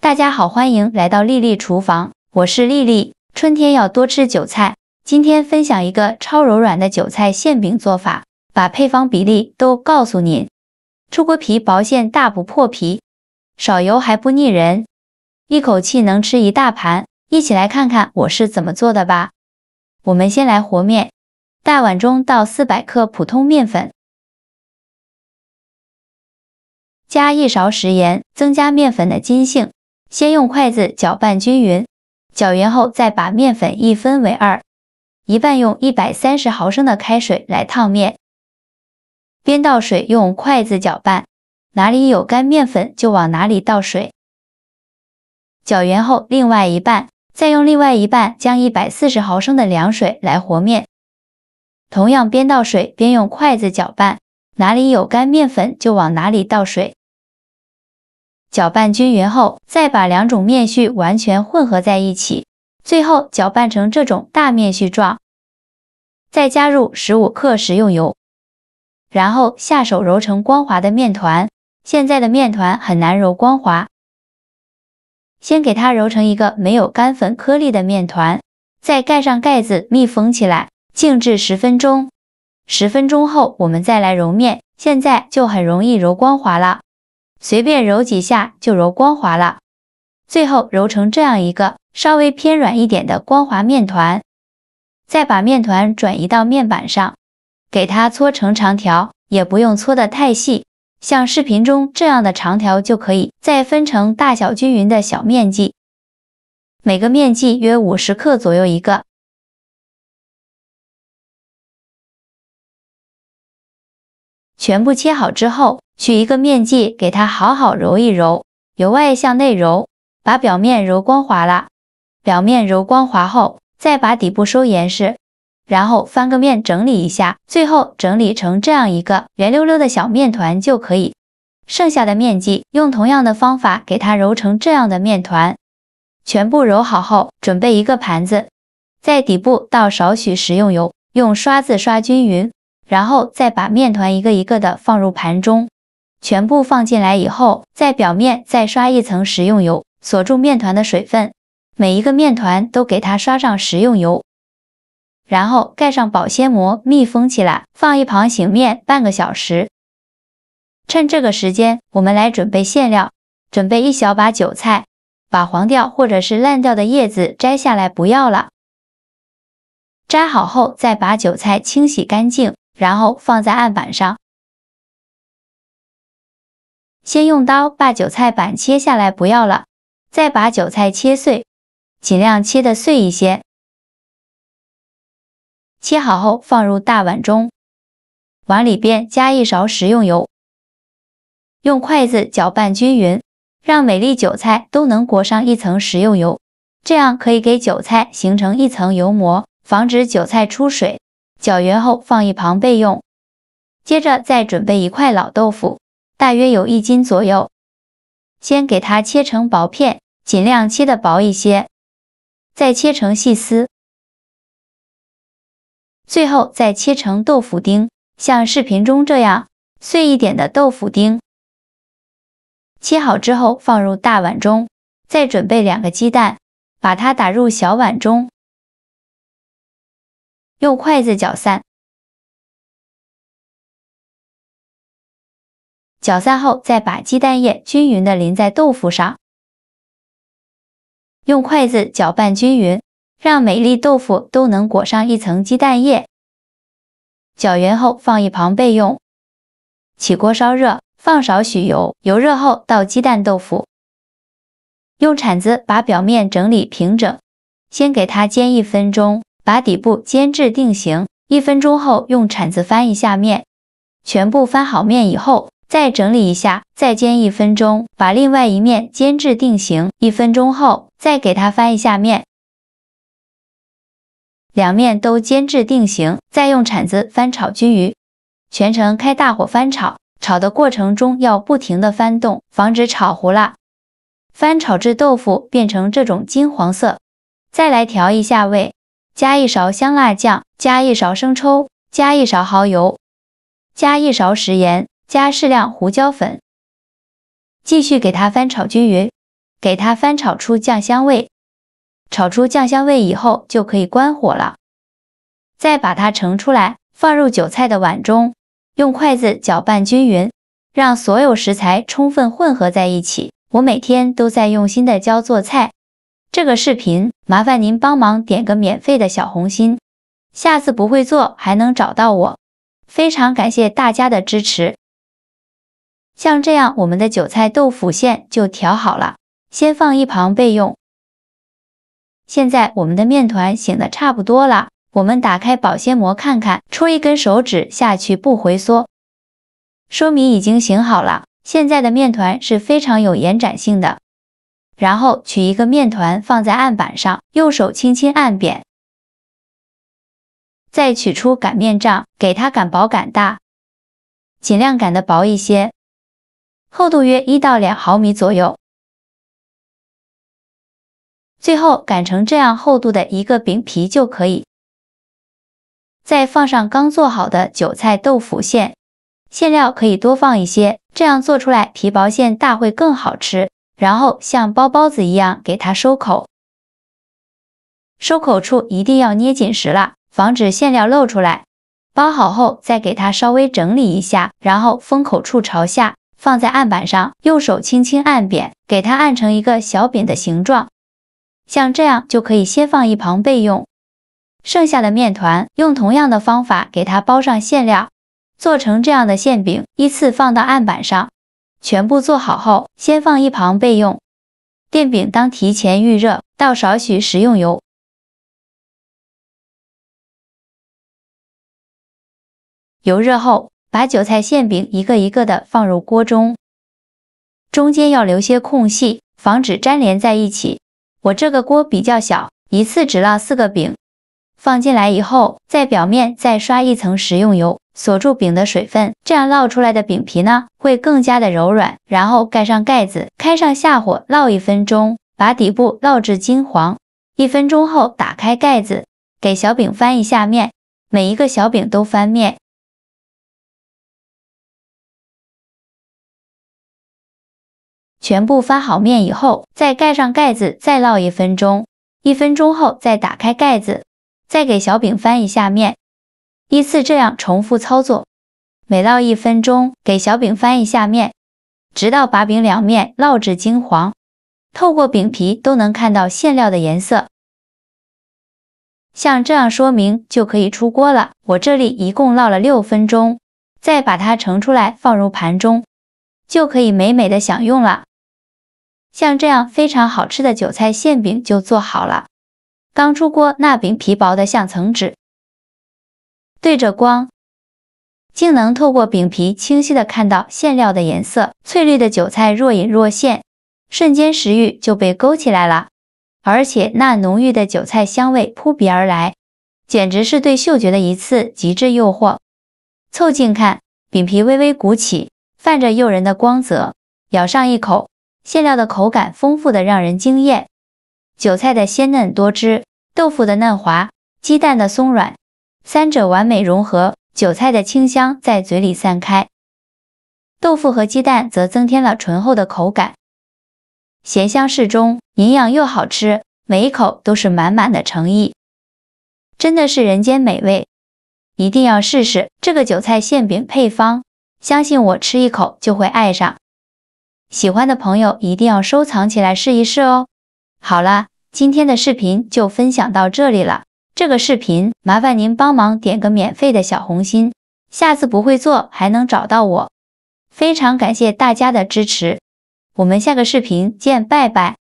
大家好，欢迎来到丽丽厨房，我是丽丽。春天要多吃韭菜，今天分享一个超柔软的韭菜馅饼做法，把配方比例都告诉您。出锅皮薄馅大不破皮，少油还不腻人，一口气能吃一大盘。一起来看看我是怎么做的吧。我们先来和面，大碗中倒400克普通面粉，加1勺食盐，增加面粉的筋性。先用筷子搅拌均匀，搅匀后再把面粉一分为二，一半用130毫升的开水来烫面，边倒水用筷子搅拌，哪里有干面粉就往哪里倒水。搅匀后，另外一半再用另外一半将140毫升的凉水来和面，同样边倒水边用筷子搅拌，哪里有干面粉就往哪里倒水。搅拌均匀后，再把两种面絮完全混合在一起，最后搅拌成这种大面絮状。再加入15克食用油，然后下手揉成光滑的面团。现在的面团很难揉光滑，先给它揉成一个没有干粉颗粒的面团，再盖上盖子密封起来，静置10分钟。10分钟后我们再来揉面，现在就很容易揉光滑了。随便揉几下就揉光滑了，最后揉成这样一个稍微偏软一点的光滑面团，再把面团转移到面板上，给它搓成长条，也不用搓得太细，像视频中这样的长条就可以。再分成大小均匀的小面剂，每个面剂约50克左右一个。全部切好之后，取一个面剂给它好好揉一揉，由外向内揉，把表面揉光滑了。表面揉光滑后，再把底部收严实，然后翻个面整理一下，最后整理成这样一个圆溜溜的小面团就可以。剩下的面剂用同样的方法给它揉成这样的面团。全部揉好后，准备一个盘子，在底部倒少许食用油，用刷子刷均匀。然后再把面团一个一个的放入盘中，全部放进来以后，在表面再刷一层食用油，锁住面团的水分。每一个面团都给它刷上食用油，然后盖上保鲜膜密封起来，放一旁醒面半个小时。趁这个时间，我们来准备馅料。准备1小把韭菜，把黄掉或者是烂掉的叶子摘下来不要了。摘好后，再把韭菜清洗干净，然后放在案板上。先用刀把韭菜板切下来不要了，再把韭菜切碎，尽量切得碎一些。切好后放入大碗中，碗里边加1勺食用油，用筷子搅拌均匀，让每粒韭菜都能裹上一层食用油，这样可以给韭菜形成一层油膜，防止韭菜出水。搅匀后放一旁备用。接着再准备1块老豆腐，大约有1斤左右。先给它切成薄片，尽量切得薄一些，再切成细丝，最后再切成豆腐丁，像视频中这样碎一点的豆腐丁。切好之后放入大碗中，再准备2个鸡蛋，把它打入小碗中，用筷子搅散。搅散后，再把鸡蛋液均匀地淋在豆腐上，用筷子搅拌均匀，让每粒豆腐都能裹上一层鸡蛋液。搅匀后放一旁备用。起锅烧热，放少许油，油热后倒鸡蛋豆腐，用铲子把表面整理平整，先给它煎1分钟。把底部煎至定型，1分钟后用铲子翻一下面，全部翻好面以后，再整理一下，再煎1分钟，把另外一面煎至定型，1分钟后再给它翻一下面，两面都煎至定型，再用铲子翻炒均匀，全程开大火翻炒，炒的过程中要不停的翻动，防止炒糊了。翻炒至豆腐变成这种金黄色，再来调一下味。加1勺香辣酱，加1勺生抽，加1勺蚝油，加1勺食盐，加适量胡椒粉，继续给它翻炒均匀。给它翻炒出酱香味。炒出酱香味以后就可以关火了。再把它盛出来，放入韭菜的碗中，用筷子搅拌均匀，让所有食材充分混合在一起。我每天都在用心的教做菜。这个视频麻烦您帮忙点个免费的小红心，下次不会做还能找到我。非常感谢大家的支持。像这样，我们的韭菜豆腐馅就调好了，先放一旁备用。现在我们的面团醒得差不多了，我们打开保鲜膜看看，戳一根手指下去不回缩，说明已经醒好了。现在的面团是非常有延展性的。然后取一个面团放在案板上，用手轻轻按扁，再取出擀面杖，给它擀薄擀大，尽量擀得薄一些，厚度约1到2毫米左右。最后擀成这样厚度的一个饼皮就可以。再放上刚做好的韭菜豆腐馅，馅料可以多放一些，这样做出来皮薄馅大会更好吃。然后像包包子一样给它收口，收口处一定要捏紧实了，防止馅料漏出来。包好后再给它稍微整理一下，然后封口处朝下，放在案板上，用手轻轻按扁，给它按成一个小饼的形状。像这样就可以先放一旁备用。剩下的面团用同样的方法给它包上馅料，做成这样的馅饼，依次放到案板上。全部做好后，先放一旁备用。电饼当提前预热，倒少许食用油。油热后，把韭菜馅饼一个一个的放入锅中，中间要留些空隙，防止粘连在一起。我这个锅比较小，一次只烙4个饼。放进来以后，在表面再刷一层食用油，锁住饼的水分，这样烙出来的饼皮呢，会更加的柔软。然后盖上盖子，开上下火烙1分钟，把底部烙至金黄。1分钟后打开盖子，给小饼翻一下面，每一个小饼都翻面。全部翻好面以后，再盖上盖子，再烙1分钟。1分钟后再打开盖子，再给小饼翻一下面，依次这样重复操作。每烙1分钟，给小饼翻一下面，直到把饼两面烙至金黄，透过饼皮都能看到馅料的颜色。像这样说明就可以出锅了。我这里一共烙了6分钟，再把它盛出来放入盘中，就可以美美的享用了。像这样非常好吃的韭菜馅饼就做好了。刚出锅，那饼皮薄的像层纸，对着光，竟能透过饼皮清晰的看到馅料的颜色。翠绿的韭菜若隐若现，瞬间食欲就被勾起来了。而且那浓郁的韭菜香味扑鼻而来，简直是对嗅觉的一次极致诱惑。凑近看，饼皮微微鼓起，泛着诱人的光泽，咬上一口，馅料的口感丰富的让人惊艳。韭菜的鲜嫩多汁，豆腐的嫩滑，鸡蛋的松软，三者完美融合，韭菜的清香在嘴里散开，豆腐和鸡蛋则增添了醇厚的口感，咸香适中，营养又好吃，每一口都是满满的诚意，真的是人间美味，一定要试试这个韭菜馅饼配方，相信我吃一口就会爱上。喜欢的朋友一定要收藏起来试一试哦。好了，今天的视频就分享到这里了。这个视频麻烦您帮忙点个免费的小红心，下次不会做还能找到我。非常感谢大家的支持，我们下个视频见，拜拜。